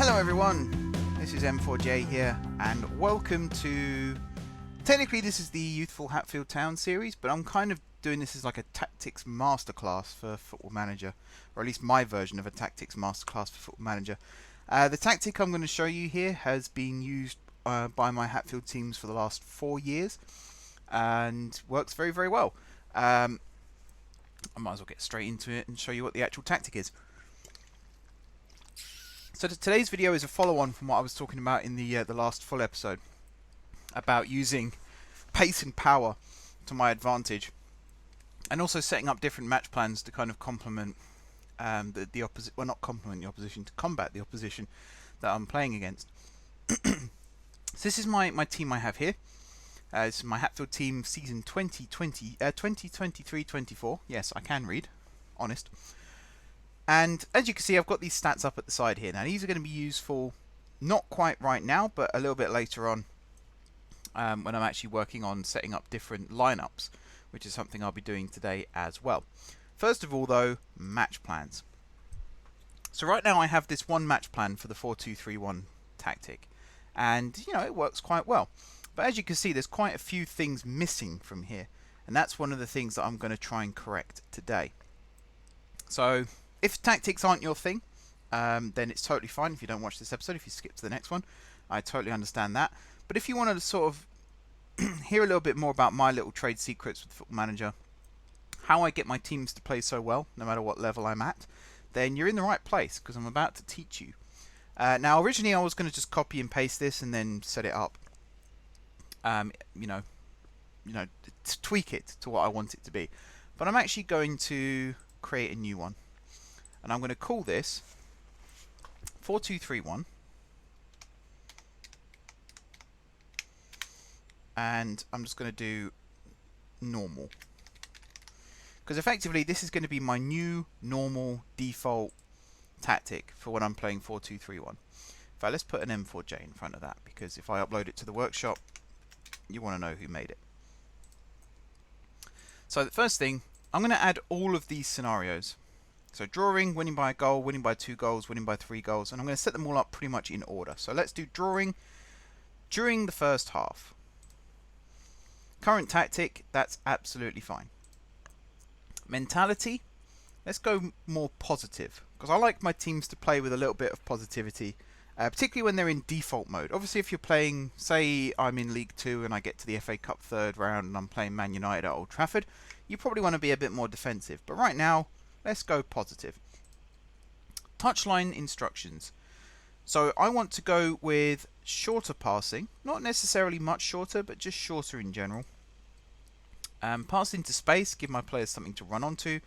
Hello everyone, this is M4J here, and welcome to... Technically this is the Youthful Hatfield Town series, but I'm kind of doing this as like a tactics masterclass for Football Manager, or at least my version of a tactics masterclass for Football Manager. The tactic I'm going to show you here has been used by my Hatfield teams for the last 4 years, and works very, very well. I might as well get straight into it and show you what the actual tactic is. So today's video is a follow-on from what I was talking about in the last full episode, about using pace and power to my advantage, and also setting up different match plans to kind of complement the opposite. Well, not complement the opposition, to combat the opposition that I'm playing against. So this is my team I have here. It's my Hatfield team season 2023-24. Yes, I can read, honest. And as you can see, I've got these stats up at the side here. Now these are going to be useful, not quite right now, but a little bit later on, when I'm actually working on setting up different lineups, which is something I'll be doing today as well. First of all though, match plans. So right now I have this one match plan for the 4-2-3-1 tactic, and you know, it works quite well. But as you can see, there's quite a few things missing from here, and that's one of the things that I'm going to try and correct today. So if tactics aren't your thing, then it's totally fine if you don't watch this episode. If you skip to the next one, I totally understand that. But if you want to sort of hear a little bit more about my little trade secrets with Football Manager, how I get my teams to play so well, no matter what level I'm at, then you're in the right place, because I'm about to teach you. Now, originally I was going to just copy and paste this and then set it up, you know, to tweak it to what I want it to be. But I'm actually going to create a new one. And I'm going to call this 4-2-3-1, and I'm just going to do normal, because effectively this is going to be my new normal default tactic for when I'm playing 4-2-3-1. In fact, let's put an M4J in front of that, because if I upload it to the workshop, you want to know who made it. So the first thing, I'm going to add all of these scenarios. So drawing, winning by a goal, winning by 2 goals, winning by 3 goals, and I'm going to set them all up pretty much in order. So let's do drawing during the first half. Current tactic, that's absolutely fine. Mentality, let's go more positive, because I like my teams to play with a little bit of positivity, particularly when they're in default mode. Obviously if you're playing, say I'm in League 2 and I get to the FA Cup third round and I'm playing Man United at Old Trafford, you probably want to be a bit more defensive. But right now, let's go positive. Touchline instructions. So I want to go with shorter passing, not necessarily much shorter, but just shorter in general. Pass into space, give my players something to run onto.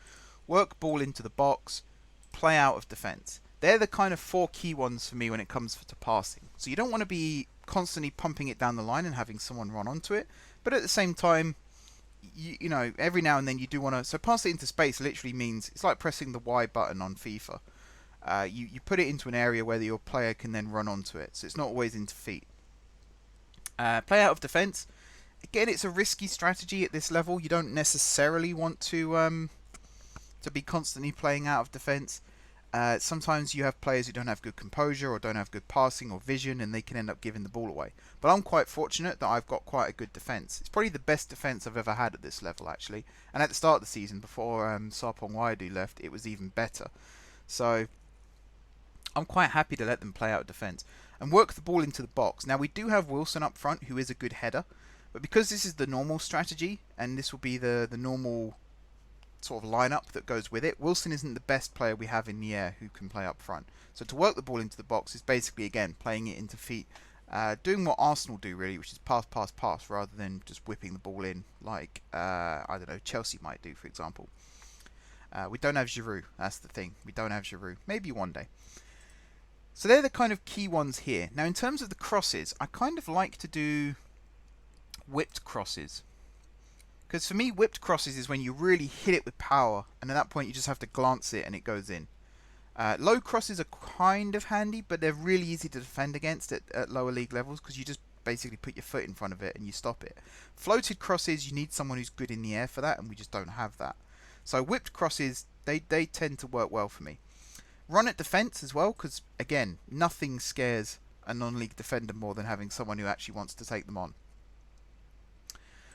Work ball into the box. Play out of defence. They're the kind of 4 key ones for me when it comes to passing. So you don't want to be constantly pumping it down the line and having someone run onto it, but at the same time, you know, every now and then you do want to... So pass it into space literally means, it's like pressing the Y button on FIFA. You put it into an area where your player can then run onto it, so it's not always into feet. Play out of defence. Again, it's a risky strategy at this level. You don't necessarily want to be constantly playing out of defence. Sometimes you have players who don't have good composure or don't have good passing or vision, and they can end up giving the ball away. But I'm quite fortunate that I've got quite a good defence. It's probably the best defence I've ever had at this level, actually. And at the start of the season, before Sarpong Waidu left, it was even better. So I'm quite happy to let them play out defence and work the ball into the box. Now we do have Wilson up front, who is a good header, but because this is the normal strategy, and this will be the normal sort of lineup that goes with it, Wilson isn't the best player we have in the air who can play up front. So to work the ball into the box is basically, again, playing it into feet, doing what Arsenal do really, which is pass, pass, pass, rather than just whipping the ball in like, I don't know, Chelsea might do, for example. We don't have Giroud, that's the thing. We don't have Giroud. Maybe one day. So they're the kind of key ones here. Now in terms of the crosses, I kind of like to do whipped crosses. Because for me, whipped crosses is when you really hit it with power, and at that point you just have to glance it and it goes in. Low crosses are kind of handy, but they're really easy to defend against at lower league levels, because you just basically put your foot in front of it and you stop it. Floated crosses, you need someone who's good in the air for that, and we just don't have that. So whipped crosses, they tend to work well for me. Run at defence as well, because again, nothing scares a non-league defender more than having someone who actually wants to take them on.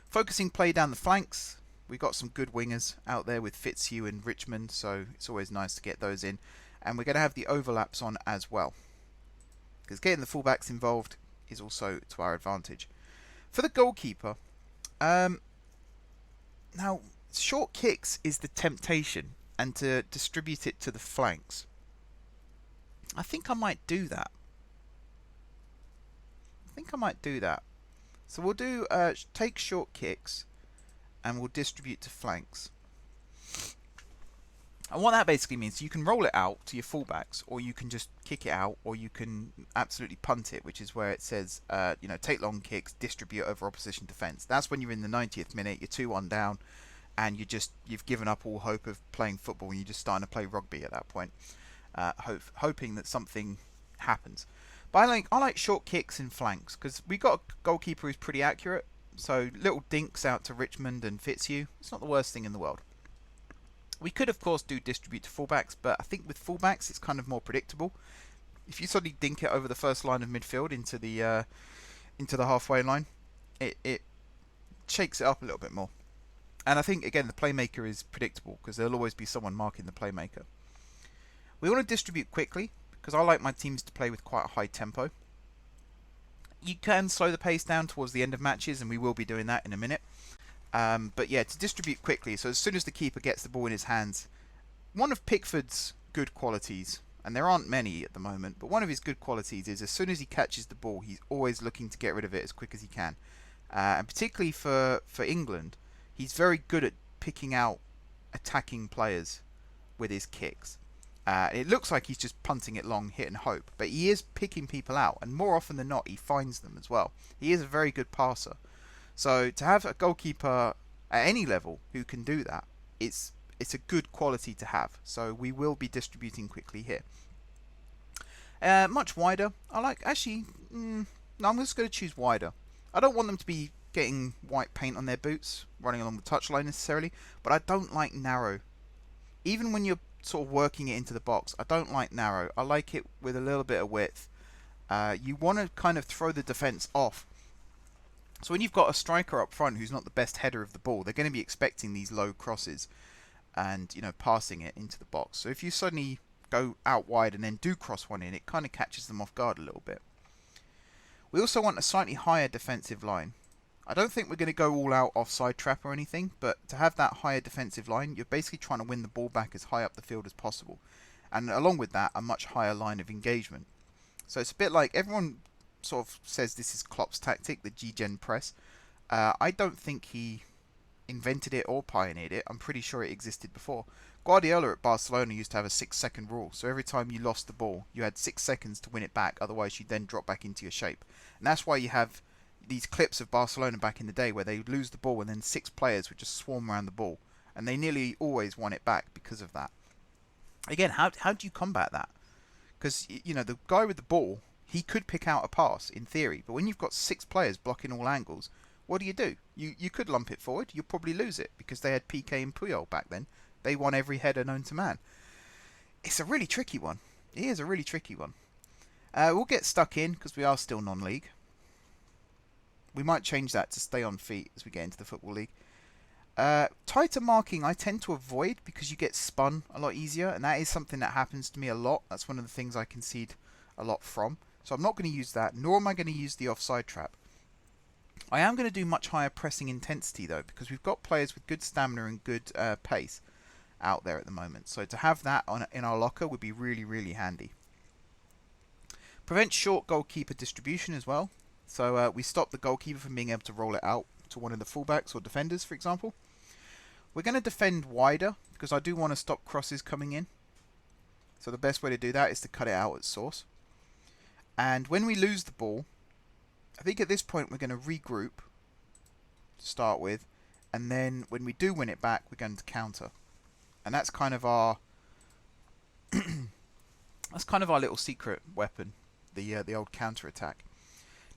Focusing play down the flanks. We've got some good wingers out there with Fitzhugh and Richmond, so it's always nice to get those in. And we're going to have the overlaps on as well, because getting the fullbacks involved is also to our advantage. For the goalkeeper, now short kicks is the temptation, and to distribute it to the flanks. I think I might do that. So we'll do take short kicks, and we'll distribute to flanks. And what that basically means, you can roll it out to your fullbacks, or you can just kick it out, or you can absolutely punt it, which is where it says, take long kicks, distribute over opposition defence. That's when you're in the 90th minute, you're 2-1 down, and you've given up all hope of playing football, and you're just starting to play rugby at that point, hoping that something happens. But I like short kicks and flanks, because we got a goalkeeper who's pretty accurate. So little dinks out to Richmond and Fitzhugh, it's not the worst thing in the world. We could, of course, do distribute to fullbacks, but I think with fullbacks it's kind of more predictable. If you suddenly dink it over the first line of midfield into the halfway line, it shakes it up a little bit more. And I think, again, the playmaker is predictable, because there'll always be someone marking the playmaker. We want to distribute quickly, because I like my teams to play with quite a high tempo. You can slow the pace down towards the end of matches, and we will be doing that in a minute. But yeah, to distribute quickly, so as soon as the keeper gets the ball in his hands, one of Pickford's good qualities, and there aren't many at the moment, but one of his good qualities is as soon as he catches the ball, he's always looking to get rid of it as quick as he can. And particularly for England, he's very good at picking out attacking players with his kicks. It looks like he's just punting it long, hit and hope, but he is picking people out, and more often than not, he finds them as well. He is a very good passer. So to have a goalkeeper at any level who can do that, it's a good quality to have. So we will be distributing quickly here. Much wider. No, I'm just going to choose wider. I don't want them to be getting white paint on their boots, running along the touchline necessarily, but I don't like narrow. Even when you're sort of working it into the box, I don't like narrow. I like it with a little bit of width. You want to kind of throw the defence off. So when you've got a striker up front who's not the best header of the ball, they're going to be expecting these low crosses and, passing it into the box. So if you suddenly go out wide and then do cross one in, it kind of catches them off guard a little bit. We also want a slightly higher defensive line. I don't think we're going to go all out offside trap or anything, but to have that higher defensive line, you're basically trying to win the ball back as high up the field as possible. And along with that, a much higher line of engagement. So it's a bit like everyone sort of says this is Klopp's tactic, the G-Gen press. I don't think he invented it or pioneered it. I'm pretty sure it existed before. Guardiola at Barcelona used to have a 6-second rule. So every time you lost the ball, you had 6 seconds to win it back. Otherwise, you'd then drop back into your shape. And that's why you have these clips of Barcelona back in the day where they would lose the ball and then 6 players would just swarm around the ball. And they nearly always won it back because of that. Again, how do you combat that? Because, the guy with the ball, he could pick out a pass in theory. But when you've got 6 players blocking all angles, what do? You could lump it forward. You'll probably lose it because they had PK and Puyol back then. They won every header known to man. It's a really tricky one. It is a really tricky one. We'll get stuck in because we are still non-league. We might change that to stay on feet as we get into the Football League. Tighter marking I tend to avoid because you get spun a lot easier, and that is something that happens to me a lot. That's one of the things I concede a lot from. So I'm not going to use that, nor am I going to use the offside trap. I am going to do much higher pressing intensity though, because we've got players with good stamina and good pace out there at the moment. So to have that in our locker would be really, really handy. Prevent short goalkeeper distribution as well. So we stop the goalkeeper from being able to roll it out to one of the fullbacks or defenders, for example. We're going to defend wider because I do want to stop crosses coming in. So the best way to do that is to cut it out at source. And when we lose the ball, I think at this point we're going to regroup to start with, and then when we do win it back, we're going to counter. And that's kind of our little secret weapon, the old counter attack.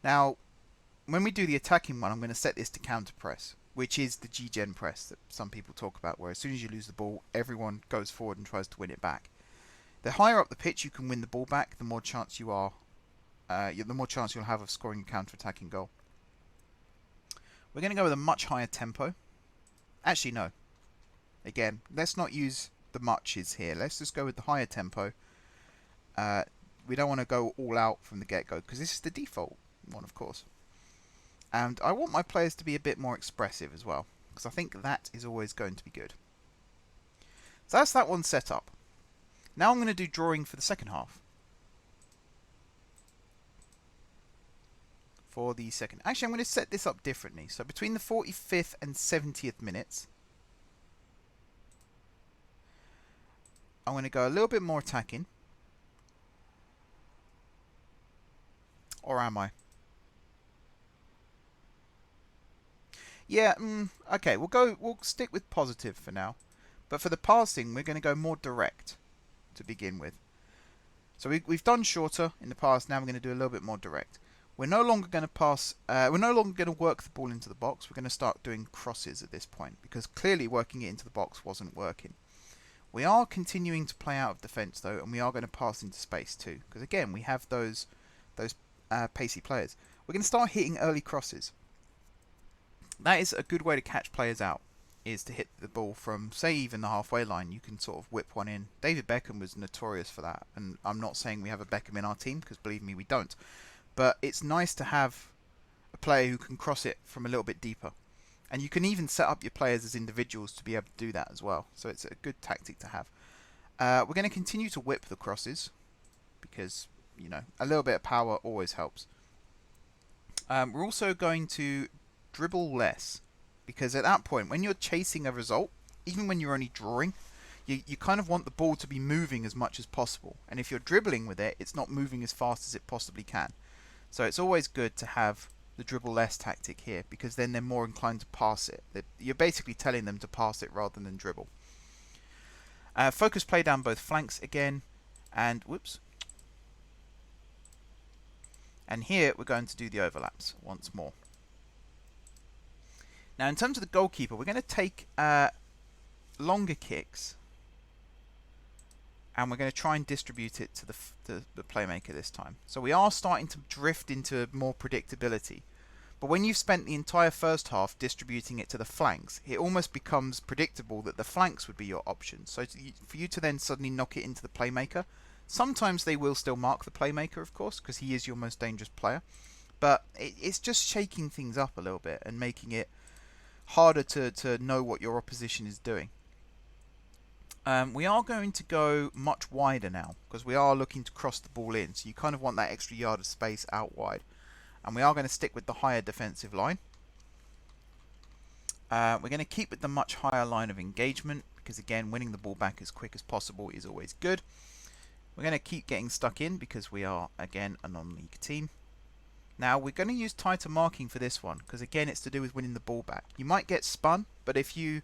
Now, when we do the attacking one, I'm going to set this to counter press, which is the G-Gen press that some people talk about, where as soon as you lose the ball, everyone goes forward and tries to win it back. The higher up the pitch you can win the ball back, the more chance you are, the more chance you'll have of scoring a counter-attacking goal. We're going to go with a much higher tempo. Actually, no. Again, let's not use the muches here. Let's just go with the higher tempo. We don't want to go all out from the get-go, because this is the default one, of course. And I want my players to be a bit more expressive as well, because I think that is always going to be good. So that's that one set up. Now I'm going to do drawing for the second half. For the second... Actually, I'm going to set this up differently. So between the 45th and 70th minutes, I'm going to go a little bit more attacking. Or am I? Yeah, okay, we'll stick with positive for now. But for the passing, we're going to go more direct to begin with. So we've done shorter in the past, now we're going to do a little bit more direct. We're no longer going to pass, we're no longer going to work the ball into the box, we're going to start doing crosses at this point, because clearly working it into the box wasn't working. We are continuing to play out of defence though, and we are going to pass into space too, because again, we have those pacey players. We're going to start hitting early crosses. That is a good way to catch players out, is to hit the ball from, say, even the halfway line. You can sort of whip one in. David Beckham was notorious for that, and I'm not saying we have a Beckham in our team, because believe me, we don't. But it's nice to have a player who can cross it from a little bit deeper. And you can even set up your players as individuals to be able to do that as well. So it's a good tactic to have. We're going to continue to whip the crosses, because, you know, a little bit of power always helps. We're also going to dribble less, because at that point, when you're chasing a result, even when you're only drawing, you kind of want the ball to be moving as much as possible. And if you're dribbling with it, it's not moving as fast as it possibly can. So it's always good to have the dribble less tactic here, because then they're more inclined to pass it. You're basically telling them to pass it rather than dribble. Focus play down both flanks again, and whoops. And here we're going to do the overlaps once more. Now in terms of the goalkeeper, we're going to take longer kicks, and we're going to try and distribute it to the playmaker this time. So we are starting to drift into more predictability. But when you've spent the entire first half distributing it to the flanks, it almost becomes predictable that the flanks would be your option. So for you to then suddenly knock it into the playmaker, sometimes they will still mark the playmaker, of course, because he is your most dangerous player. But it's just shaking things up a little bit and making it harder to know what your opposition is doing. We are going to go much wider now, because we are looking to cross the ball in, so you kind of want that extra yard of space out wide. And we are going to stick with the higher defensive line. We're going to keep with the much higher line of engagement, because again, winning the ball back as quick as possible is always good. We're going to keep getting stuck in, because we are, again, a non-league team. Now, we're going to use tighter marking for this one, because again, it's to do with winning the ball back. You might get spun, but if you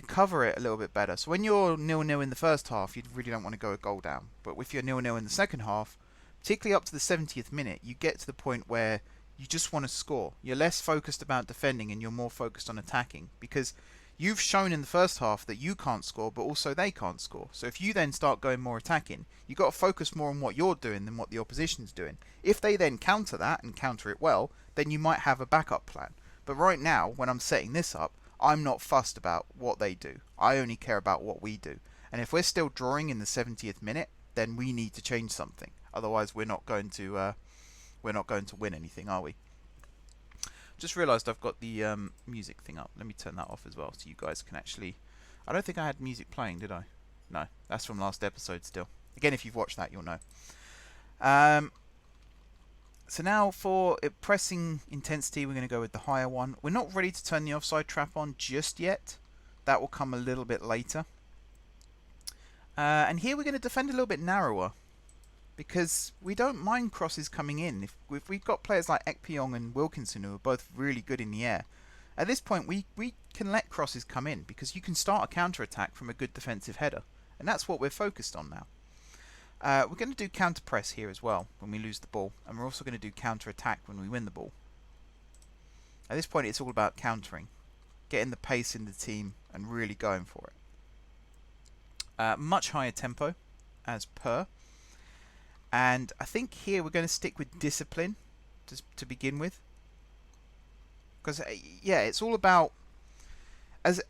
cover it a little bit better. So when you're 0-0 in the first half, you really don't want to go a goal down. But if you're 0-0 in the second half, particularly up to the 70th minute, you get to the point where you just want to score. You're less focused about defending and you're more focused on attacking, because you've shown in the first half that you can't score, but also they can't score. So if you then start going more attacking, you've got to focus more on what you're doing than what the opposition's doing. If they then counter that and counter it well, then you might have a backup plan. But right now, when I'm setting this up, I'm not fussed about what they do. I only care about what we do. And if we're still drawing in the 70th minute, then we need to change something. Otherwise, we're not going to win anything, are we? Just realised I've got the music thing up. Let me turn that off as well, so you guys can actually... I don't think I had music playing, did I? No, that's from last episode still. Again, if you've watched that, you'll know. So now for pressing intensity, we're going to go with the higher one. We're not ready to turn the offside trap on just yet. That will come a little bit later. And here we're going to defend a little bit narrower, because we don't mind crosses coming in. If we've got players like Ekpyong and Wilkinson who are both really good in the air, at this point we can let crosses come in, because you can start a counter-attack from a good defensive header. And that's what we're focused on now. We're going to do counter-press here as well when we lose the ball, and we're also going to do counter-attack when we win the ball. At this point it's all about countering, getting the pace in the team and really going for it. Much higher tempo, as per. And I think here we're going to stick with discipline to begin with. Because, yeah, it's all about... As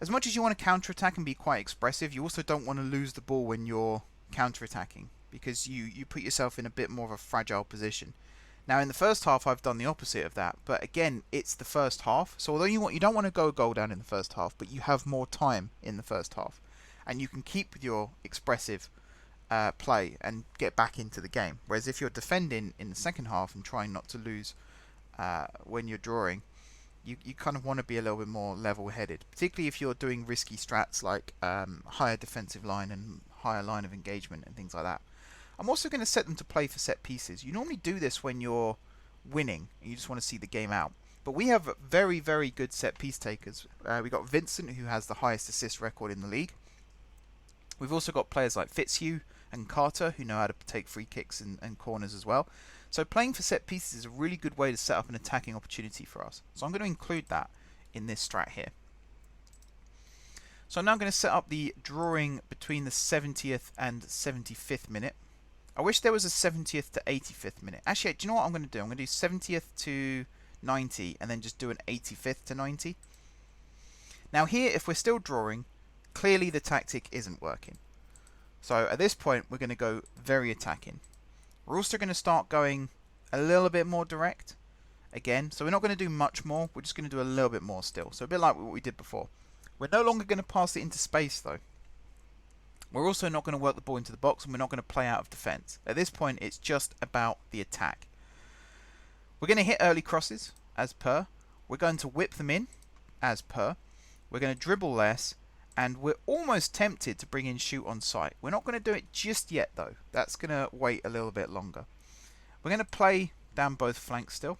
much as you want to counter-attack and be quite expressive, you also don't want to lose the ball when you're counter-attacking, because you put yourself in a bit more of a fragile position. Now, in the first half, I've done the opposite of that, but again, it's the first half. So although you don't want to go a goal down in the first half, but you have more time in the first half, and you can keep with your expressive play and get back into the game. Whereas if you're defending in the second half and trying not to lose when you're drawing, you kind of want to be a little bit more level-headed, particularly if you're doing risky strats like higher defensive line and higher line of engagement and things like that. I'm also going to set them to play for set pieces. You normally do this when you're winning and you just want to see the game out. But we have very, very good set piece takers. We've got Vincent, who has the highest assist record in the league. We've also got players like Fitzhugh and Carter, who know how to take free kicks and corners as well. So playing for set pieces is a really good way to set up an attacking opportunity for us. So I'm going to include that in this strat here. So I'm now going to set up the drawing between the 70th and 75th minute. I wish there was a 70th to 85th minute. Actually, do you know what I'm going to do? I'm going to do 70th to 90 and then just do an 85th to 90. Now here, if we're still drawing, clearly the tactic isn't working. So at this point, we're going to go very attacking. We're also going to start going a little bit more direct again. So we're not going to do much more. We're just going to do a little bit more still. So a bit like what we did before. We're no longer going to pass it into space though. We're also not going to work the ball into the box, and we're not going to play out of defence. At this point, it's just about the attack. We're going to hit early crosses, as per. We're going to whip them in, as per. We're going to dribble less, and we're almost tempted to bring in shoot on sight. We're not going to do it just yet, though. That's going to wait a little bit longer. We're going to play down both flanks still.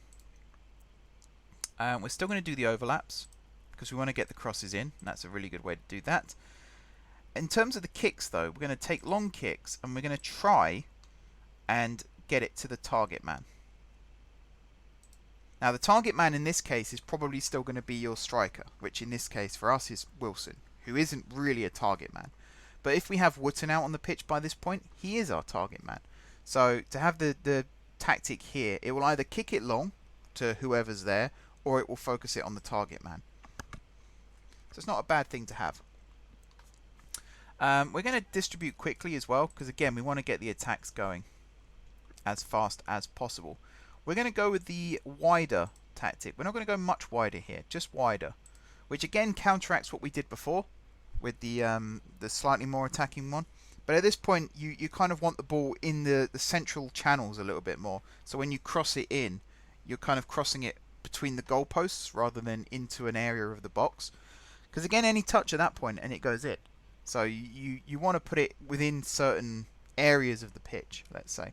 We're still going to do the overlaps, because we want to get the crosses in, and that's a really good way to do that. In terms of the kicks, though, we're going to take long kicks and we're going to try and get it to the target man. Now, the target man in this case is probably still going to be your striker, which in this case for us is Wilson, who isn't really a target man. But if we have Wootton out on the pitch by this point, he is our target man. So to have the tactic here, it will either kick it long to whoever's there, or it will focus it on the target man. So it's not a bad thing to have. We're going to distribute quickly as well, because again, we want to get the attacks going as fast as possible. We're going to go with the wider tactic. We're not going to go much wider here, just wider, which again counteracts what we did before with the slightly more attacking one. But at this point, you kind of want the ball in the central channels a little bit more. So when you cross it in, you're kind of crossing it between the goalposts rather than into an area of the box. Because again, any touch at that point and it goes in. So you want to put it within certain areas of the pitch, let's say.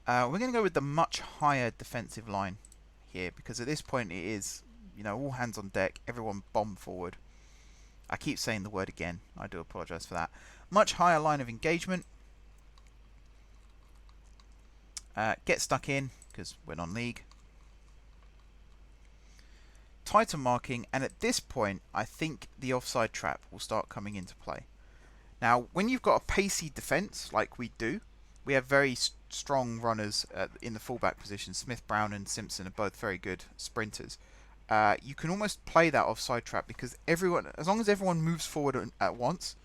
We're going to go with the much higher defensive line here, because at this point it is, all hands on deck, everyone bomb forward. I keep saying the word again. I do apologise for that. Much higher line of engagement. Get stuck in, because we're non-league. Tighter marking, and at this point I think the offside trap will start coming into play. Now when you've got a pacey defence like we do, we have very strong runners in the fullback position. Smith, Brown and Simpson are both very good sprinters. You can almost play that offside trap, because everyone, as long as everyone moves forward at once,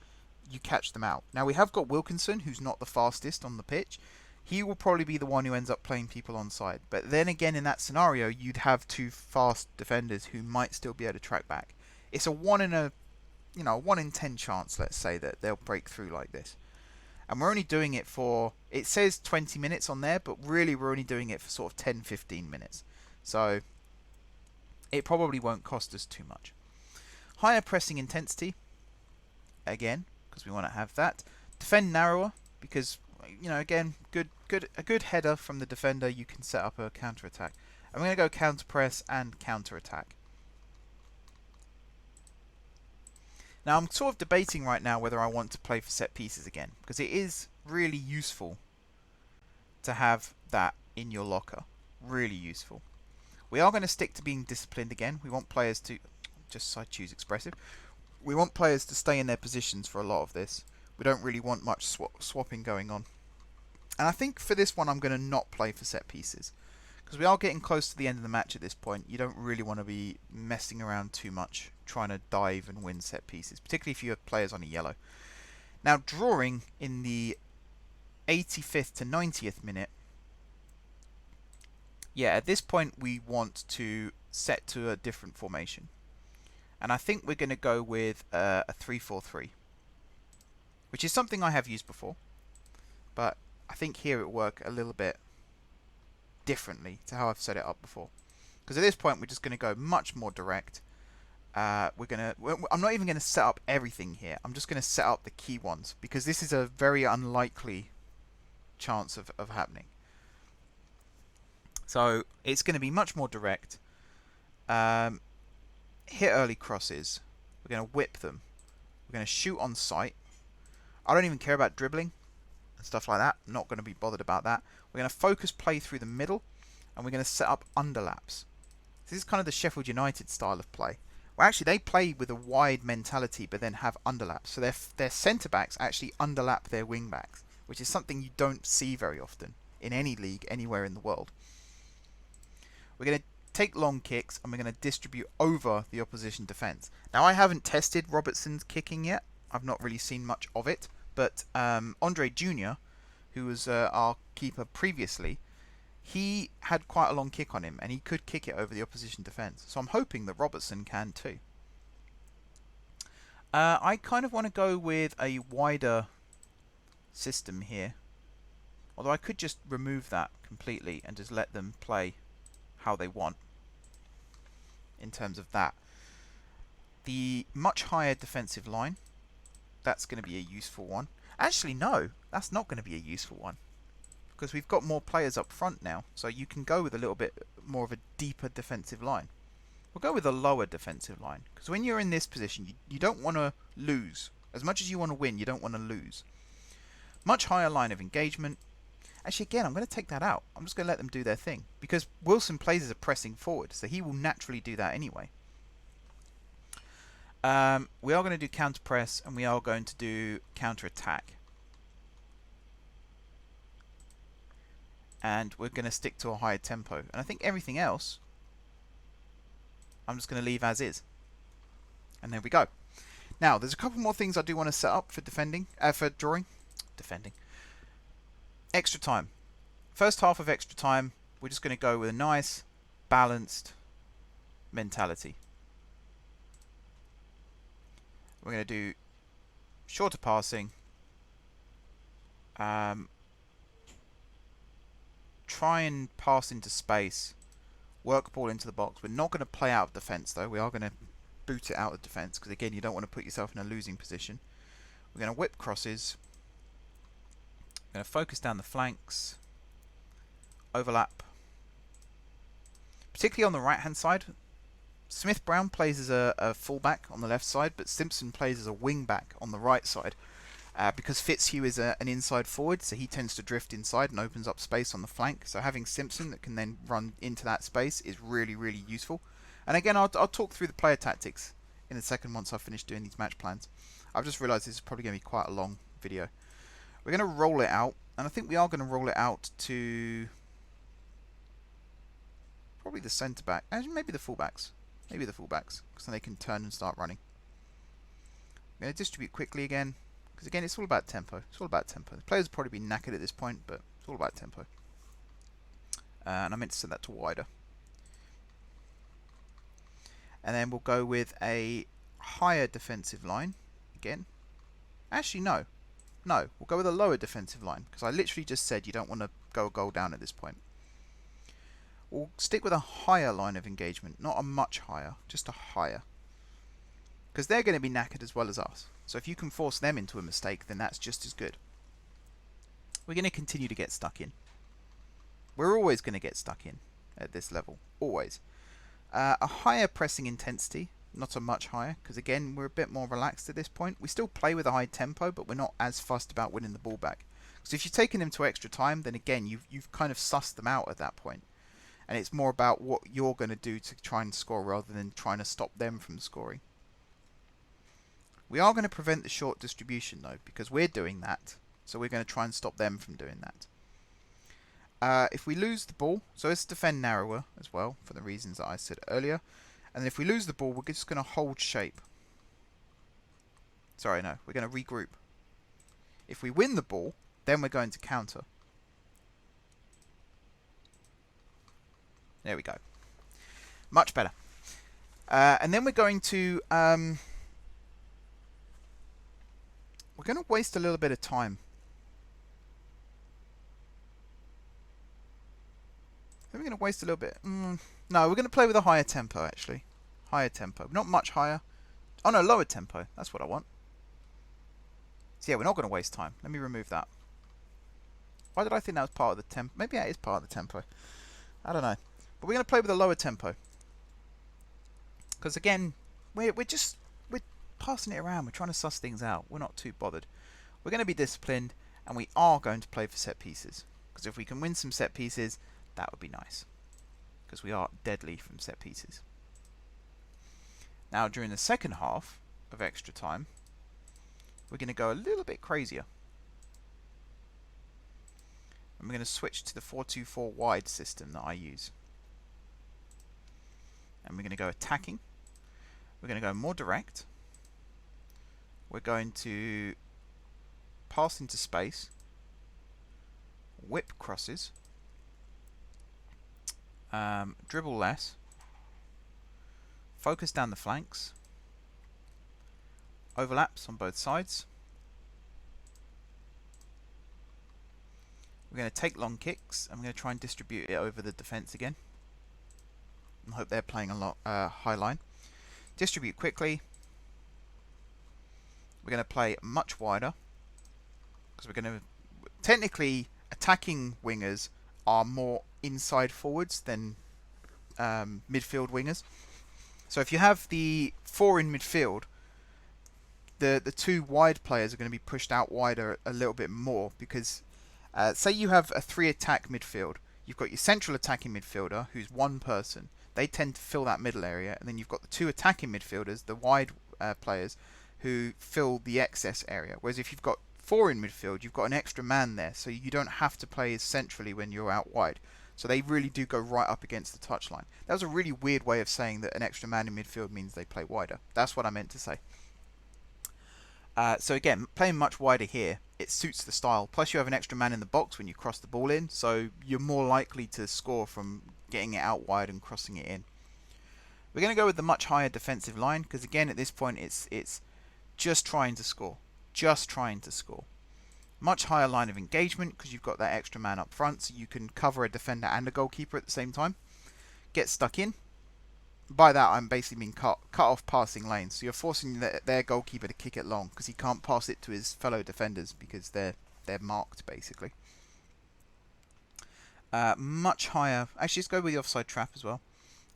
you catch them out. Now we have got Wilkinson, who's not the fastest on the pitch. He will probably be the one who ends up playing people onside. But then again, in that scenario, you'd have two fast defenders who might still be able to track back. It's a 1 in 10 chance, let's say, that they'll break through like this. And we're only doing it for, it says 20 minutes on there, but really we're only doing it for sort of 10-15 minutes. So it probably won't cost us too much. Higher pressing intensity, again, because we want to have that. Defend narrower, because again, a good header from the defender, you can set up a counter attack. I'm going to go counter press and counter attack. Now I'm sort of debating right now whether I want to play for set pieces again, because it is really useful to have that in your locker. Really useful. We are going to stick to being disciplined again. We want players to, I choose expressive. We want players to stay in their positions for a lot of this. We don't really want much swapping going on. And I think for this one I'm going to not play for set pieces. Because we are getting close to the end of the match at this point. You don't really want to be messing around too much trying to dive and win set pieces. Particularly if you have players on a yellow. Now drawing in the 85th to 90th minute. Yeah, at this point we want to set to a different formation. And I think we're going to go with a 3-4-3. Which is something I have used before. But I think here it will work a little bit differently to how I've set it up before. Because at this point we're just going to go much more direct. I'm not even going to set up everything here. I'm just going to set up the key ones. Because this is a very unlikely chance of happening. So it's going to be much more direct. Hit early crosses. We're going to whip them. We're going to shoot on sight. I don't even care about dribbling and stuff like that. I'm not going to be bothered about that. We're going to focus play through the middle. And we're going to set up underlaps. This is kind of the Sheffield United style of play. Well, actually, they play with a wide mentality, but then have underlaps. So their centre-backs actually underlap their wing-backs, which is something you don't see very often in any league anywhere in the world. We're going to take long kicks, and we're going to distribute over the opposition defence. Now, I haven't tested Robertson's kicking yet. I've not really seen much of it. But Andre Jr., who was our keeper previously, he had quite a long kick on him, and he could kick it over the opposition defence. So I'm hoping that Robertson can too. I kind of want to go with a wider system here. Although I could just remove that completely and just let them play how they want in terms of that. The much higher defensive line, that's going to be a useful one. Actually, no, that's not going to be a useful one. Because we've got more players up front now, so you can go with a little bit more of a deeper defensive line. We'll go with a lower defensive line, because when you're in this position, you don't want to lose. As much as you want to win, you don't want to lose. Much higher line of engagement. Actually, again, I'm going to take that out. I'm just going to let them do their thing, because Wilson plays as a pressing forward, so he will naturally do that anyway. We are going to do counter press, and we are going to do counter attack. And we're going to stick to a higher tempo. And I think everything else, I'm just going to leave as is. And there we go. Now, there's a couple more things I do want to set up for for drawing. Defending. Extra time. First half of extra time, we're just going to go with a nice, balanced mentality. We're going to do shorter passing. Try and pass into space, work ball into the box. We're not going to play out of defence though. We are going to boot it out of defence because again you don't want to put yourself in a losing position. We're going to whip crosses. We're going to focus down the flanks. Overlap. Particularly on the right hand side. Smith Brown plays as a fullback on the left side, but Simpson plays as a wing back on the right side. Because Fitzhugh is an inside forward, so he tends to drift inside and opens up space on the flank. So having Simpson that can then run into that space is really, really useful. And again, I'll talk through the player tactics in a second once I've finished doing these match plans. I've just realised this is probably going to be quite a long video. We're going to roll it out, and I think we are going to roll it out to probably the centre back, and maybe the fullbacks. Maybe the fullbacks, because then they can turn and start running. I'm going to distribute quickly again. Because again, it's all about tempo. It's all about tempo. The players will probably be knackered at this point, but it's all about tempo. And I meant to set that to wider. And then we'll go with a higher defensive line. Again. Actually, no. No, we'll go with a lower defensive line. Because I literally just said you don't want to go a goal down at this point. We'll stick with a higher line of engagement. Not a much higher, just a higher. Because they're going to be knackered as well as us. So if you can force them into a mistake, then that's just as good. We're going to continue to get stuck in. We're always going to get stuck in at this level. Always. A higher pressing intensity. Not a much higher. Because again, we're a bit more relaxed at this point. We still play with a high tempo, but we're not as fussed about winning the ball back. So if you've taken them to extra time, then again, you've kind of sussed them out at that point. And it's more about what you're going to do to try and score rather than trying to stop them from scoring. We are going to prevent the short distribution though, because we're doing that. So we're going to try and stop them from doing that. If we lose the ball, so let's defend narrower as well, for the reasons that I said earlier. And then if we lose the ball, we're just going to hold shape. Sorry, no, we're going to regroup. If we win the ball, then we're going to counter. There we go. Much better. And then we're going to waste a little bit of time. Then we're going to waste a little bit. No, we're going to play with a higher tempo, actually. Higher tempo. Not much higher. Oh, no, lower tempo. That's what I want. So, yeah, we're not going to waste time. Let me remove that. Why did I think that was part of the tempo? Maybe that is part of the tempo. I don't know. But we're going to play with a lower tempo. Because, again, we're passing it around. We're trying to suss things out. We're not too bothered. We're going to be disciplined, and we are going to play for set pieces. Because if we can win some set pieces, that would be nice. Because we are deadly from set pieces. Now, during the second half of extra time, we're going to go a little bit crazier. And we're going to switch to the 4-2-4 wide system that I use. And we're going to go attacking. We're going to go more direct. We're going to pass into space. Whip crosses. Dribble less. Focus down the flanks. Overlaps on both sides. We're going to take long kicks and we're going to try and distribute it over the defence again. I hope they're playing a lot high line. Distribute quickly. We're going to play much wider because we're going to technically attacking wingers are more inside forwards than midfield wingers. So if you have the 4 in midfield, the 2 wide players are going to be pushed out wider a little bit more because say you have a 3 attack midfield. You've got your central attacking midfielder who's one person. They tend to fill that middle area, and then you've got the 2 attacking midfielders, the wide players, who fill the excess area. Whereas if you've got 4 in midfield, you've got an extra man there, so you don't have to play as centrally when you're out wide. So they really do go right up against the touchline. That was a really weird way of saying that an extra man in midfield means they play wider. That's what I meant to say. So again, playing much wider here, it suits the style. Plus you have an extra man in the box when you cross the ball in, so you're more likely to score from getting it out wide and crossing it in. We're going to go with the much higher defensive line, because again at this point it's just trying to score. Just trying to score. Much higher line of engagement, because you've got that extra man up front, so you can cover a defender and a goalkeeper at the same time. Get stuck in. By that I'm basically mean cut off passing lanes, so you're forcing their goalkeeper to kick it long, because he can't pass it to his fellow defenders because they're marked basically. Much higher. Actually, let's go with the offside trap as well,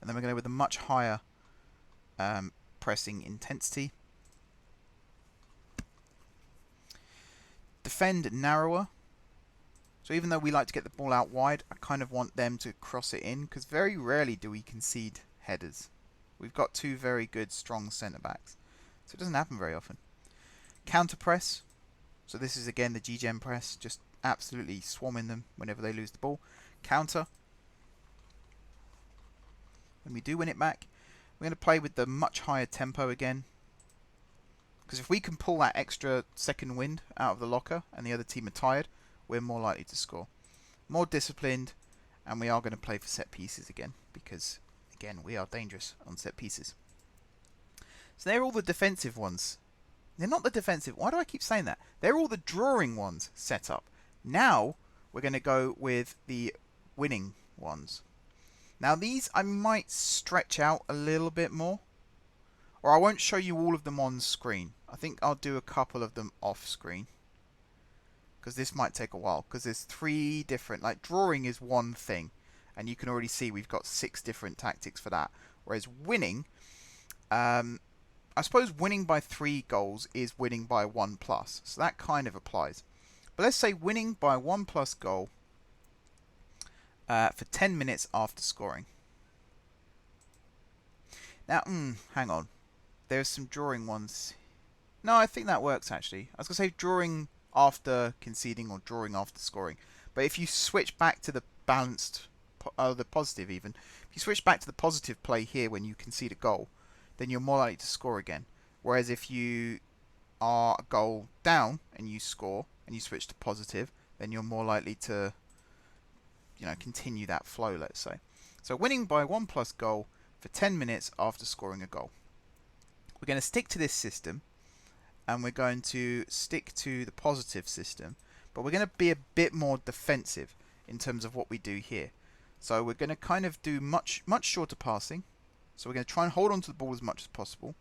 and then we're going to go with a much higher pressing intensity. Defend narrower. So even though we like to get the ball out wide, I kind of want them to cross it in, because very rarely do we concede headers. We've got 2 very good, strong centre backs, so it doesn't happen very often. Counter press. So this is again the G-Gen press, just absolutely swarming them whenever they lose the ball. Counter. When we do win it back, we're going to play with the much higher tempo again, because if we can pull that extra second wind out of the locker and the other team are tired, we're more likely to score. More disciplined, and we are going to play for set pieces again, because again we are dangerous on set pieces. So they're all the defensive ones. They're not the defensive. Why do I keep saying that? They're all the drawing ones set up. Now we're going to go with the winning ones. Now these I might stretch out a little bit more, or I won't show you all of them on screen. I think I'll do a couple of them off screen, because this might take a while, because there's 3 different, like drawing is one thing, and you can already see we've got 6 different tactics for that. Whereas winning, I suppose winning by 3 goals is winning by 1+, so that kind of applies. But let's say winning by 1+ goal for 10 minutes after scoring. Now, hang on. There's some drawing ones. No, I think that works actually. I was going to say drawing after conceding or drawing after scoring. But if you switch back to the balanced, the positive even, if you switch back to the positive play here when you concede a goal, then you're more likely to score again. Whereas if you are a goal down and you score and you switch to positive, then you're more likely to, continue that flow, let's say. So winning by 1+ goal for 10 minutes after scoring a goal. We're going to stick to this system, and we're going to stick to the positive system, but we're going to be a bit more defensive in terms of what we do here. So we're going to kind of do much shorter passing. So we're going to try and hold on to the ball as much as possible.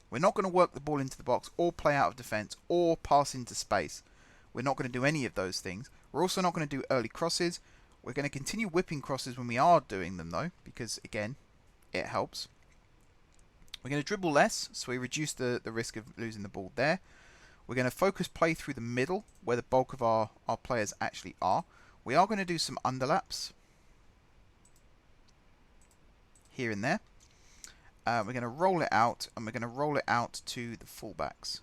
We're not going to work the ball into the box or play out of defence or pass into space. We're not going to do any of those things. We're also not going to do early crosses. We're going to continue whipping crosses when we are doing them though, because again, it helps. We're going to dribble less, so we reduce the risk of losing the ball there. We're going to focus play through the middle, where the bulk of our players actually are. We are going to do some underlaps here and there. We're going to roll it out, and we're going to roll it out to the fullbacks.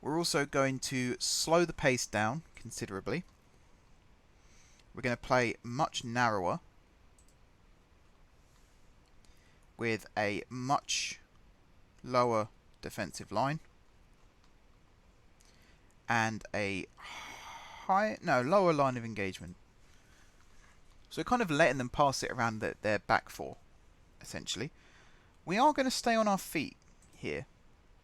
We're also going to slow the pace down considerably. We're going to play much narrower with a much lower defensive line and a lower line of engagement. So we're kind of letting them pass it around their back four, essentially. We are going to stay on our feet here,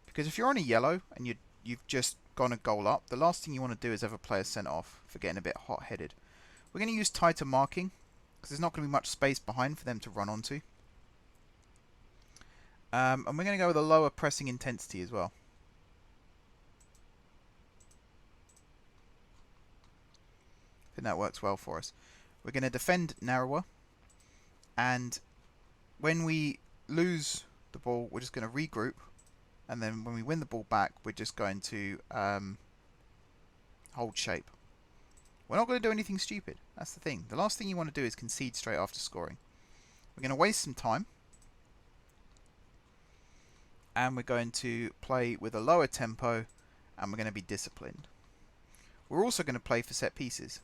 because if you're on a yellow and you've just gone a goal up, the last thing you want to do is have a player sent off for getting a bit hot-headed. We're going to use tighter marking, because there's not going to be much space behind for them to run onto. And we're going to go with a lower pressing intensity as well. I think that works well for us. We're going to defend narrower, and when we lose the ball, we're just going to regroup, and then when we win the ball back, we're just going to hold shape. We're not going to do anything stupid. That's the thing. The last thing you want to do is concede straight after scoring. We're going to waste some time, and we're going to play with a lower tempo, and we're going to be disciplined. We're also going to play for set pieces,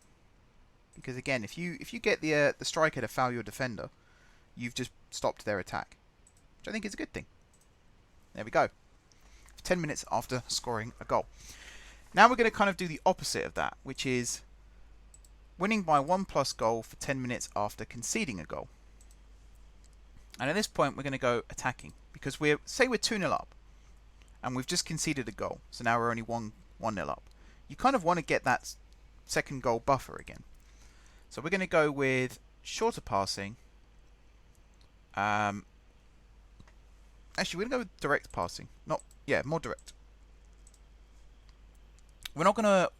because again, if you get the striker to foul your defender, you've just stopped their attack, which I think is a good thing. There we go. 10 minutes after scoring a goal. Now we're going to kind of do the opposite of that, which is winning by 1+ goal for 10 minutes after conceding a goal. And at this point, we're going to go attacking, because we're 2-0 up, and we've just conceded a goal. So now we're only 1-0 up. You kind of want to get that second goal buffer again. So we're going to go with shorter passing. Actually, we're going to go with direct passing. More direct. We're not going to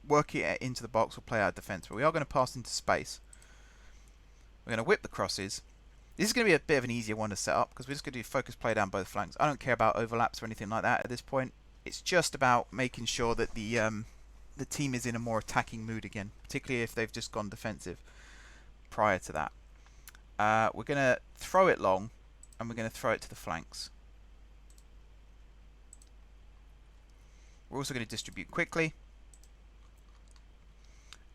work it into the box or play out defence, but we are going to pass into space. We're going to whip the crosses. This is going to be a bit of an easier one to set up, because we're just going to do focus play down both flanks. I don't care about overlaps or anything like that at this point. It's just about making sure that the team is in a more attacking mood again, particularly if they've just gone defensive prior to that. We're going to throw it long, and we're going to throw it to the flanks. We're also going to distribute quickly,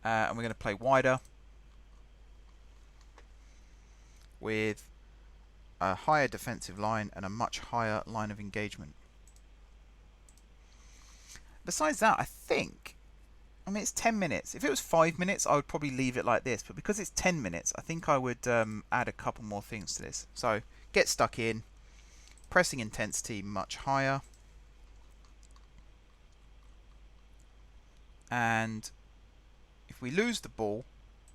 and we're going to play wider with a higher defensive line and a much higher line of engagement. Besides that, I mean, it's 10 minutes. If it was 5 minutes, I would probably leave it like this. But because it's 10 minutes, I think I would add a couple more things to this. So, get stuck in. Pressing intensity much higher. And if we lose the ball,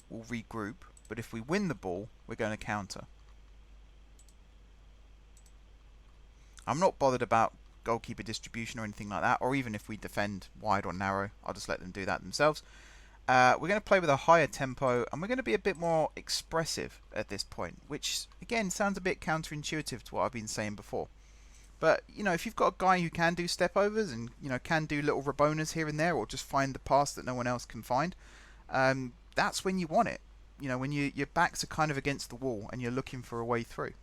we'll regroup. But if we win the ball, we're going to counter. I'm not bothered about goalkeeper distribution or anything like that, or even if we defend wide or narrow, I'll just let them do that themselves. We're going to play with a higher tempo, and we're going to be a bit more expressive at this point, which again sounds a bit counterintuitive to what I've been saying before. But if you've got a guy who can do step overs and can do little Rabonas here and there, or just find the pass that no one else can find, that's when you want it. When your backs are kind of against the wall and you're looking for a way through.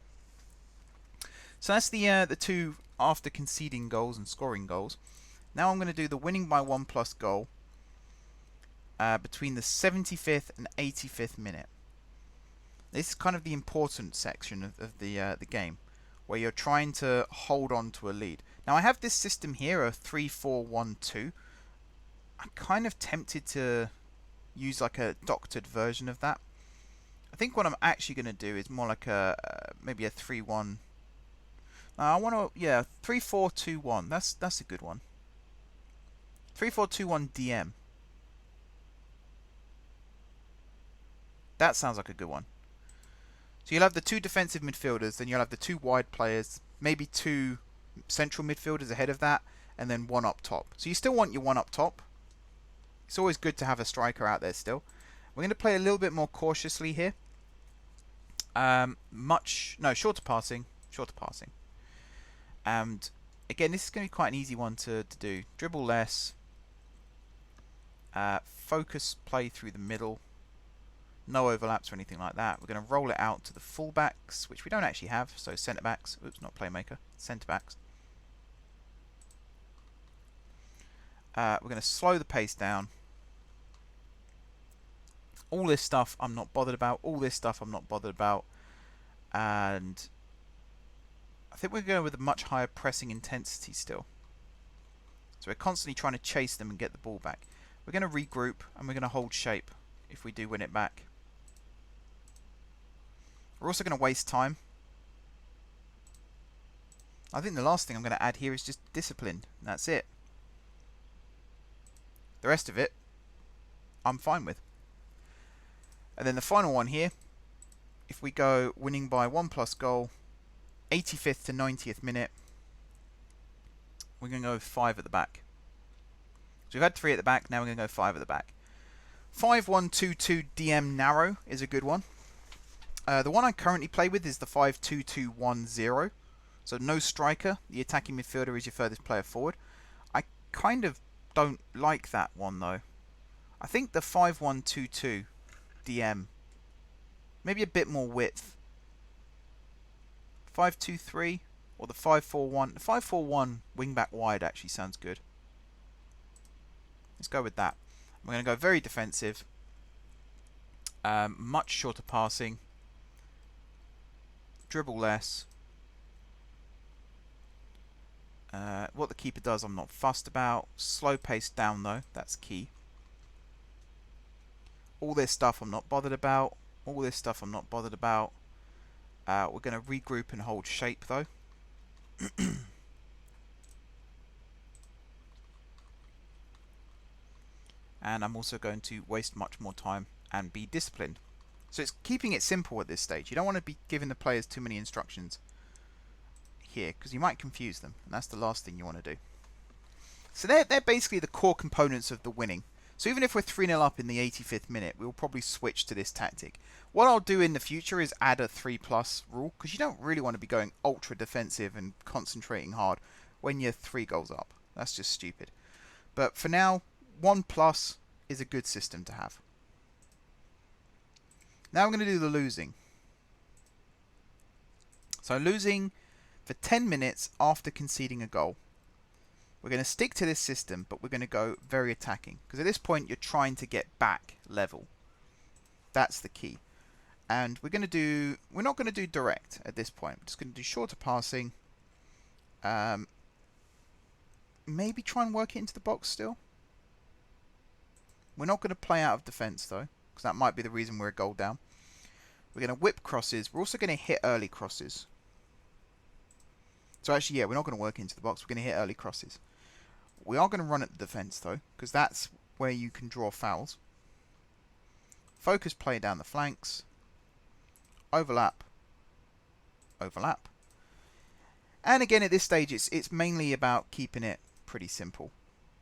So that's the two after conceding goals and scoring goals. Now I'm going to do the winning by 1+ goal between the 75th and 85th minute. This is kind of the important section of the game, where you're trying to hold on to a lead. Now I have this system here, a 3-4-1-2. I'm kind of tempted to use like a doctored version of that. I think what I'm actually going to do is more like maybe a 3-1. I want to, yeah, 3-4-2-1. That's a good one. 3-4-2-1 DM. That sounds like a good one. So you'll have the 2 defensive midfielders, then you'll have the 2 wide players, maybe 2 central midfielders ahead of that, and then 1 up top. So you still want your 1 up top. It's always good to have a striker out there still. We're going to play a little bit more cautiously here. Shorter passing. And again, this is going to be quite an easy one to do. Dribble less. Focus play through the middle. No overlaps or anything like that. We're going to roll it out to the fullbacks, which we don't actually have. So centre backs. Oops, not playmaker. Centre backs. We're going to slow the pace down. All this stuff I'm not bothered about. And I think we're going with a much higher pressing intensity still. So we're constantly trying to chase them and get the ball back. We're going to regroup and we're going to hold shape if we do win it back. We're also going to waste time. I think the last thing I'm going to add here is just discipline. And that's it. The rest of it, I'm fine with. And then the final one here, if we go winning by 1+ goal, 85th to 90th minute, we're going to go with 5 at the back. So we've had 3 at the back, now we're going to go 5 at the back. 5-1-2-2 DM narrow is a good one. The one I currently play with is the 5-2-2-1-0. So no striker, the attacking midfielder is your furthest player forward. I kind of don't like that one though. I think the 5-1-2-2 DM, maybe a bit more width. 5-2-3 or the 5-4-1. The 5-4-1 wing back wide actually sounds good. Let's go with that. We're going to go very defensive. Much shorter passing. Dribble less. What the keeper does I'm not fussed about. Slow pace down though, that's key. All this stuff I'm not bothered about. We're going to regroup and hold shape though. And I'm also going to waste much more time and be disciplined. So it's keeping it simple at this stage. You don't want to be giving the players too many instructions here, because you might confuse them, and that's the last thing you want to do. So they're basically the core components of the winning. So even if we're 3-0 up in the 85th minute, we'll probably switch to this tactic. What I'll do in the future is add a 3+ rule, because you don't really want to be going ultra defensive and concentrating hard when you're 3 goals up. That's just stupid. But for now, 1+ is a good system to have. Now I'm going to do the losing. So losing for 10 minutes after conceding a goal. We're going to stick to this system, but we're going to go very attacking. Because at this point, you're trying to get back level. That's the key. And we're not going to do direct at this point. We're just going to do shorter passing. Maybe try and work it into the box still. We're not going to play out of defence though, because that might be the reason we're a goal down. We're going to whip crosses. We're also going to hit early crosses. So actually, yeah, we're not going to work into the box. We're going to hit early crosses. We are going to run at the defence though, because that's where you can draw fouls. Focus play down the flanks. Overlap. Overlap. And again, at this stage, it's mainly about keeping it pretty simple.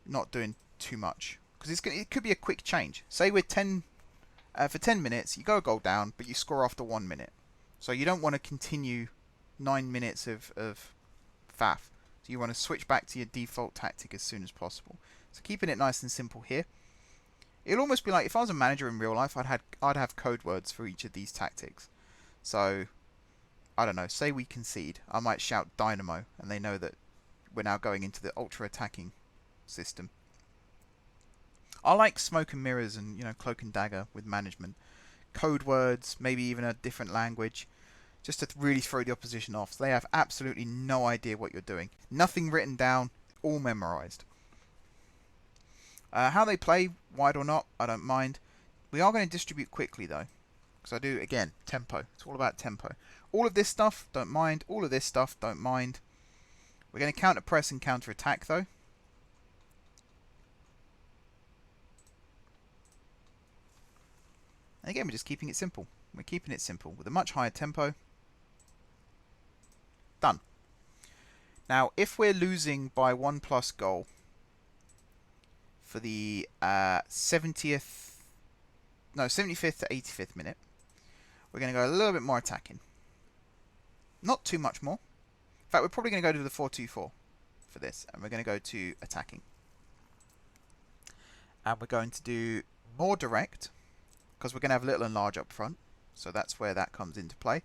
Not doing too much. Because it could be a quick change. Say we're for 10 minutes, you go a goal down, but you score after 1 minute. So you don't want to continue 9 minutes of faff. So you want to switch back to your default tactic as soon as possible. So keeping it nice and simple here. It'll almost be like if I was a manager in real life, I'd have code words for each of these tactics. So I don't know. Say we concede, I might shout Dynamo, and they know that we're now going into the ultra attacking system. I like smoke and mirrors and, you know, cloak and dagger with management. Code words, maybe even a different language, just to really throw the opposition off. So they have absolutely no idea what you're doing. Nothing written down, all memorized. How they play, wide or not, I don't mind. We are going to distribute quickly though, because I do, again, tempo. It's all about tempo. All of this stuff, don't mind. All of this stuff, don't mind. We're going to counter press and counter attack though. And again, we're just keeping it simple. We're keeping it simple with a much higher tempo. Done. Now, if we're losing by 1+ goal for the 75th to 85th minute, we're going to go a little bit more attacking. Not too much more. In fact, we're probably going to go to the 4-2-4 for this, and we're going to go to attacking. And we're going to do more direct, because we're going to have little and large up front, so that's where that comes into play.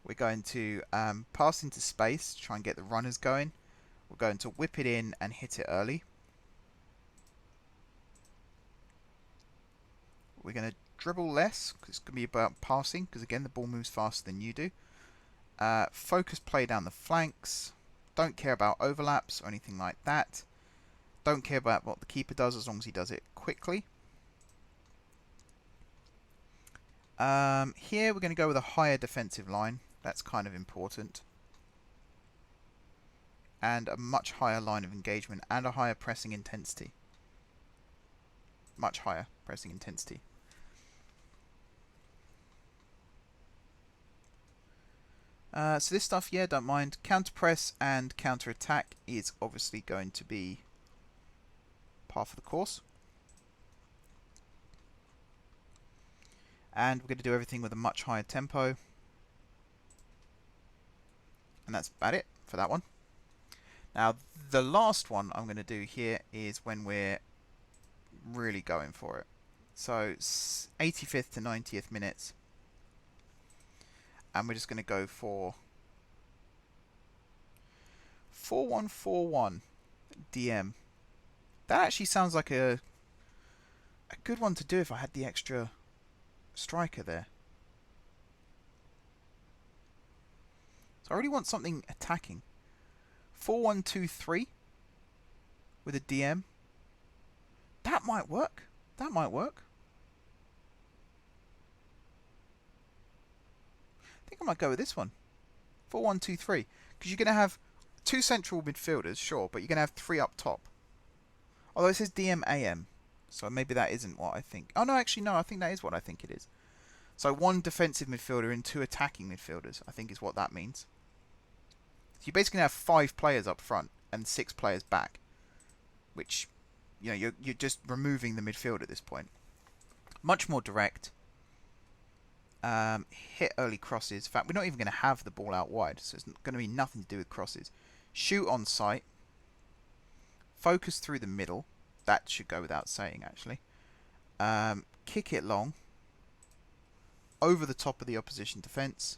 We're going to pass into space, try and get the runners going. We're going to whip it in and hit it early. We're going to dribble less, because it's going to be about passing, because again the ball moves faster than you do. Focus play down the flanks. Don't care about overlaps or anything like that. Don't care about what the keeper does as long as he does it quickly. Here we're going to go with a higher defensive line. That's kind of important. And a much higher line of engagement and a higher pressing intensity. Much higher pressing intensity. So this stuff, yeah, don't mind. Counter press and counter attack is obviously going to be par for the course. And we're going to do everything with a much higher tempo. And that's about it for that one. Now, the last one I'm going to do here is when we're really going for it. So, 85th to 90th minutes. And we're just going to go for 4-1-4-1 DM. That actually sounds like a good one to do if I had the extra striker there. So I really want something attacking. 4-1-2-3 with a DM. That might work. That might work. I think I might go with this one. 4-1-2-3. Because you're going to have 2 central midfielders, sure, but you're going to have 3 up top. Although it says DM AM. So maybe that isn't what I think. Oh, no, actually, no, I think that is what I think it is. So 1 defensive midfielder and 2 attacking midfielders, I think is what that means. So you basically have 5 players up front and 6 players back. Which, you know, you're just removing the midfield at this point. Much more direct. Hit early crosses. In fact, we're not even going to have the ball out wide, so it's going to be nothing to do with crosses. Shoot on sight. Focus through the middle. That should go without saying, actually. Kick it long. Over the top of the opposition defence.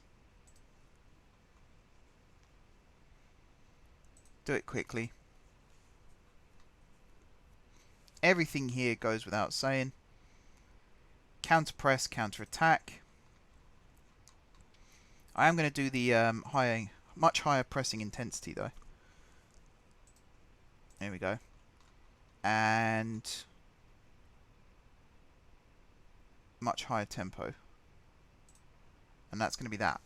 Do it quickly. Everything here goes without saying. Counter press, counter attack. I am going to do the much higher pressing intensity though. There we go. And much higher tempo. And that's going to be that.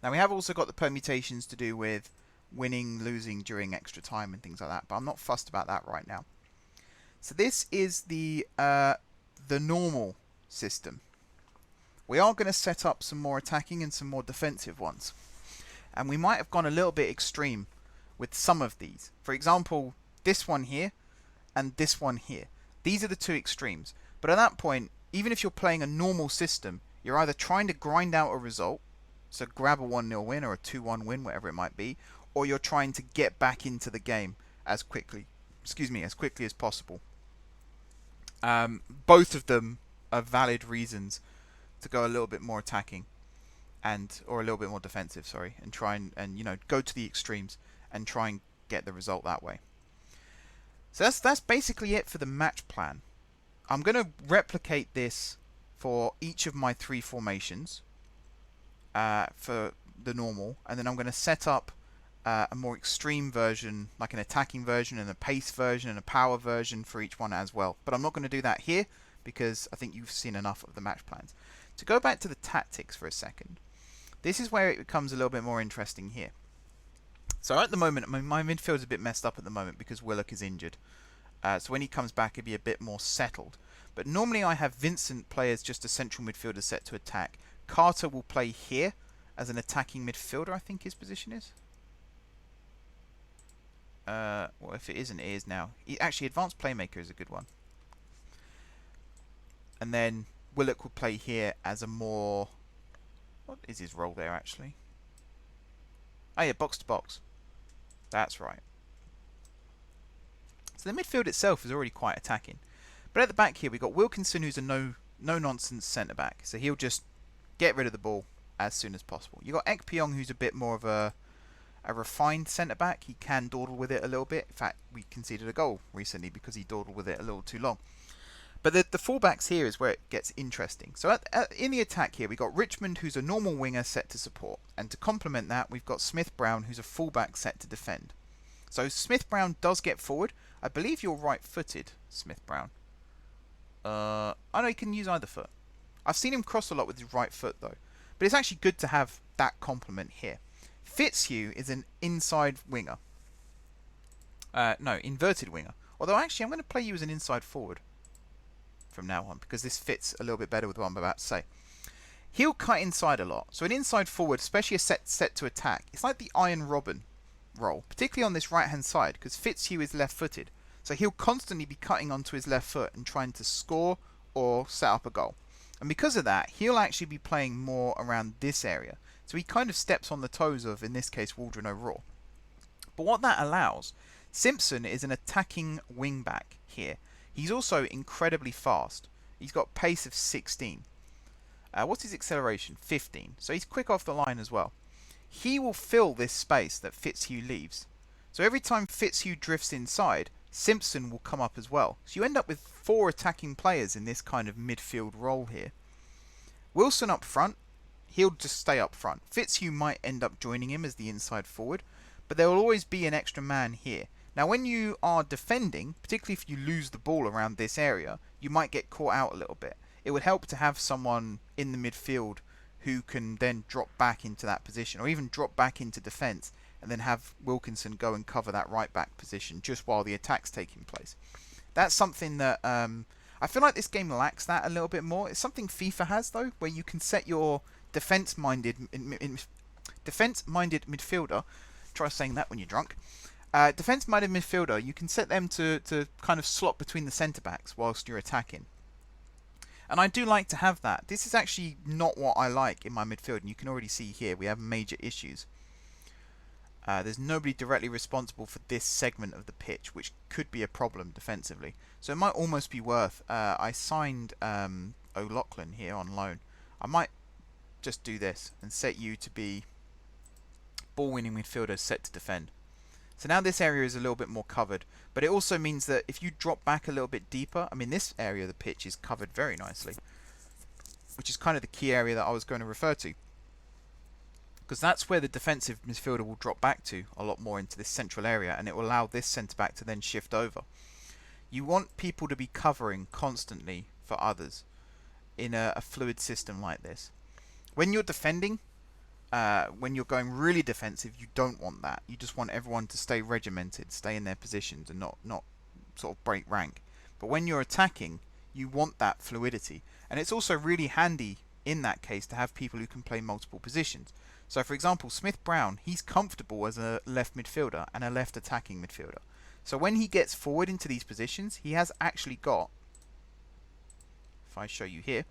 Now we have also got the permutations to do with winning, losing during extra time and things like that, but I'm not fussed about that right now. So this is the normal system. We are going to set up some more attacking and some more defensive ones. And we might have gone a little bit extreme with some of these. For example, this one here and this one here. These are the 2 extremes. But at that point, even if you're playing a normal system, you're either trying to grind out a result, so grab a 1-0 win or a 2-1 win, whatever it might be, or you're trying to get back into the game as quickly as possible. Both of them are valid reasons to go a little bit more attacking or a little bit more defensive, sorry, and try and you know, go to the extremes and try and get the result that way. So that's basically it for the match plan. I'm going to replicate this for each of my 3 formations for the normal, and then I'm going to set up a more extreme version, like an attacking version and a pace version and a power version for each one as well. But I'm not going to do that here because I think you've seen enough of the match plans. To go back to the tactics for a second, this is where it becomes a little bit more interesting here. So at the moment, my midfield is a bit messed up at the moment because Willock is injured. So when he comes back, he'll be a bit more settled. But normally I have Vincent play as just a central midfielder set to attack. Carter will play here as an attacking midfielder, I think his position is. Well, if it isn't, it is now. Actually, advanced playmaker is a good one. And then Willock will play here as a more... What is his role there, actually? Oh, yeah, box to box. That's right. So the midfield itself is already quite attacking. But at the back here, we've got Wilkinson, who's a no-nonsense centre-back. So he'll just get rid of the ball as soon as possible. You've got Ekpyong, who's a bit more of a refined centre-back. He can dawdle with it a little bit. In fact, we conceded a goal recently because he dawdled with it a little too long. But the fullbacks here is where it gets interesting. So in the attack here, we've got Richmond, who's a normal winger set to support. And to complement that, we've got Smith-Brown, who's a fullback set to defend. So Smith-Brown does get forward. I believe you're right-footed, Smith-Brown. I know he can use either foot. I've seen him cross a lot with his right foot, though. But it's actually good to have that complement here. Fitzhugh is an inside winger. No, inverted winger. Although, actually, I'm going to play you as an inside forward from now on, because this fits a little bit better with what I'm about to say. He'll cut inside a lot. So an inside forward, especially a set to attack, it's like the Iron Robin role, particularly on this right-hand side, because Fitzhugh is left-footed. So he'll constantly be cutting onto his left foot and trying to score or set up a goal. And because of that, he'll actually be playing more around this area. So he kind of steps on the toes of, in this case, Waldron O'Rourke. But what that allows, Simpson is an attacking wing-back here. He's also incredibly fast. He's got pace of 16. What's his acceleration? 15. So he's quick off the line as well. He will fill this space that Fitzhugh leaves. So every time Fitzhugh drifts inside, Simpson will come up as well. So you end up with 4 attacking players in this kind of midfield role here. Wilson up front, he'll just stay up front. Fitzhugh might end up joining him as the inside forward, but there will always be an extra man here. Now when you are defending, particularly if you lose the ball around this area, you might get caught out a little bit. It would help to have someone in the midfield who can then drop back into that position, or even drop back into defence, and then have Wilkinson go and cover that right back position just while the attack's taking place. That's something that I feel like this game lacks that a little bit more. It's something FIFA has, though, where you can set your defence-minded midfielder, try saying that when you're drunk, defence-minded midfielder, you can set them to kind of slot between the centre-backs whilst you're attacking. And I do like to have that. This is actually not what I like in my midfield, and you can already see here we have major issues. There's nobody directly responsible for this segment of the pitch, which could be a problem defensively. So it might almost be worth... I signed O'Loughlin here on loan. I might just do this and set you to be ball-winning midfielder set to defend. So now this area is a little bit more covered, but it also means that if you drop back a little bit deeper, I mean this area of the pitch is covered very nicely, which is kind of the key area that I was going to refer to. Because that's where the defensive midfielder will drop back to a lot more into this central area, and it will allow this centre-back to then shift over. You want people to be covering constantly for others in a fluid system like this. When you're defending, when you're going really defensive, you don't want that. You just want everyone to stay regimented, stay in their positions, and not sort of break rank. But when you're attacking, you want that fluidity. And it's also really handy in that case to have people who can play multiple positions. So for example, Smith-Brown, he's comfortable as a left midfielder and a left attacking midfielder. So when he gets forward into these positions, he has actually got, if I show you here,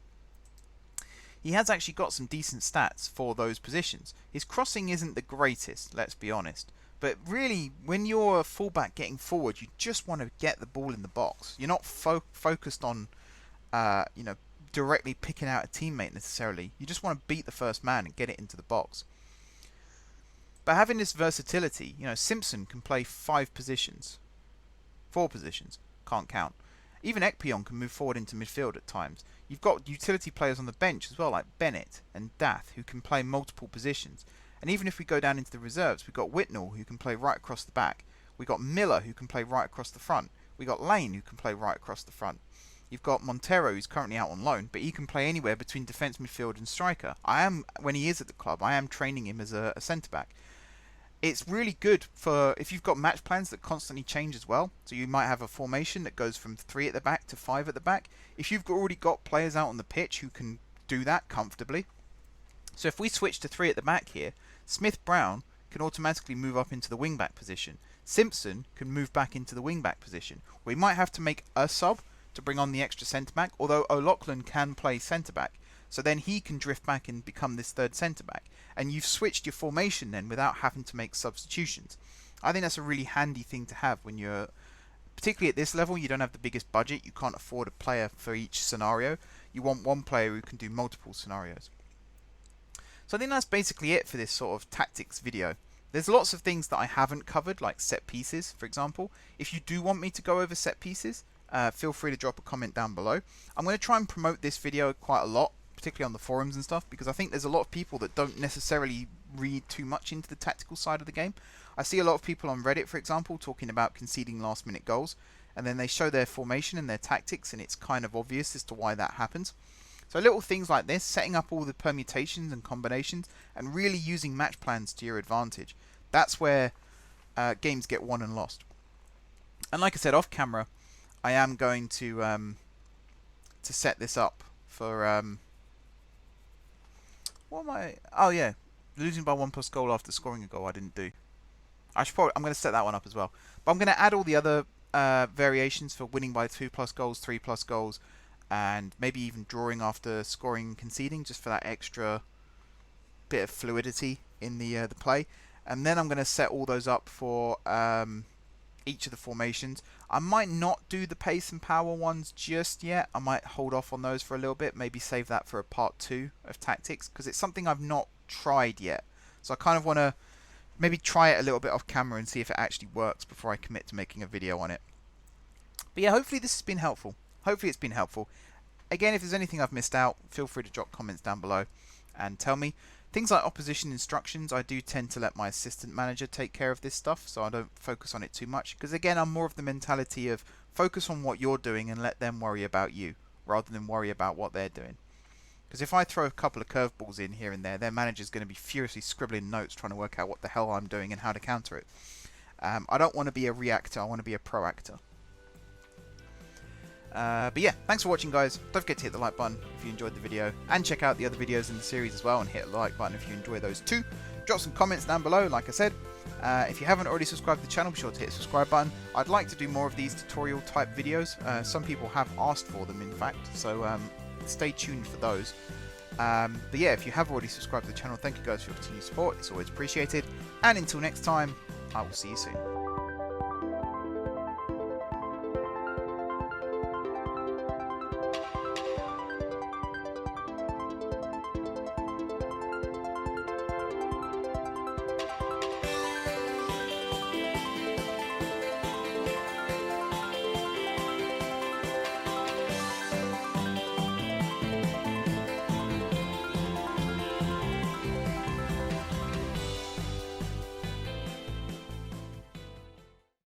he has actually got some decent stats for those positions. His crossing isn't the greatest, let's be honest. But really, when you're a fullback getting forward, you just want to get the ball in the box. You're not focused on, directly picking out a teammate necessarily. You just want to beat the first man and get it into the box. But having this versatility, you know, Simpson can play 5 positions. 4 positions. Can't count. Even Ekpion can move forward into midfield at times. You've got utility players on the bench as well, like Bennett and Dath, who can play multiple positions. And even if we go down into the reserves, we've got Whitnall, who can play right across the back. We've got Miller, who can play right across the front. We've got Lane, who can play right across the front. You've got Montero, who's currently out on loan, but he can play anywhere between defence, midfield and striker. When he is at the club, I am training him as a centre-back. It's really good for if you've got match plans that constantly change as well. So you might have a formation that goes from 3 at the back to 5 at the back. If you've already got players out on the pitch who can do that comfortably. So if we switch to 3 at the back here, Smith-Brown can automatically move up into the wing-back position. Simpson can move back into the wing-back position. We might have to make a sub to bring on the extra centre-back, although O'Loughlin can play centre-back. So then he can drift back and become this third centre-back. And you've switched your formation then without having to make substitutions. I think that's a really handy thing to have when you're, particularly at this level, you don't have the biggest budget. You can't afford a player for each scenario. You want one player who can do multiple scenarios. So I think that's basically it for this sort of tactics video. There's lots of things that I haven't covered, like set pieces, for example. If you do want me to go over set pieces, feel free to drop a comment down below. I'm going to try and promote this video quite a lot, particularly on the forums and stuff, because I think there's a lot of people that don't necessarily read too much into the tactical side of the game. I see a lot of people on Reddit, for example, talking about conceding last-minute goals, and then they show their formation and their tactics, and it's kind of obvious as to why that happens. So little things like this, setting up all the permutations and combinations, and really using match plans to your advantage. That's where games get won and lost. And like I said, off camera, I am going to set this up for... what am I... Oh yeah, losing by 1+ goal after scoring a goal I didn't do. I'm going to set that one up as well. But I'm going to add all the other variations for winning by 2+ goals, 3+ goals, and maybe even drawing after scoring and conceding, just for that extra bit of fluidity in the play. And then I'm going to set all those up for each of the formations. I might not do the pace and power ones just yet. I might hold off on those for a little bit, maybe save that for a part 2 of tactics, because it's something I've not tried yet. So I kind of want to maybe try it a little bit off camera and see if it actually works before I commit to making a video on it. But yeah, hopefully this has been helpful. Hopefully it's been helpful. Again, if there's anything I've missed out, feel free to drop comments down below and tell me. Things like opposition instructions, I do tend to let my assistant manager take care of this stuff, so I don't focus on it too much. Because again, I'm more of the mentality of focus on what you're doing and let them worry about you, rather than worry about what they're doing. Because if I throw a couple of curveballs in here and there, their manager's going to be furiously scribbling notes trying to work out what the hell I'm doing and how to counter it. I don't want to be a reactor, I want to be a proactor. But yeah, thanks for watching, guys. Don't forget to hit the like button if you enjoyed the video, and check out the other videos in the series as well, and hit the like button if you enjoy those too. Drop some comments down below, like I said. If you haven't already subscribed to the channel, be sure to hit the subscribe button. I'd like to do more of these tutorial type videos. Some people have asked for them, in fact, so stay tuned for those. But yeah, if you have already subscribed to the channel, thank you guys for your continued support. It's always appreciated. And until next time, I will see you soon.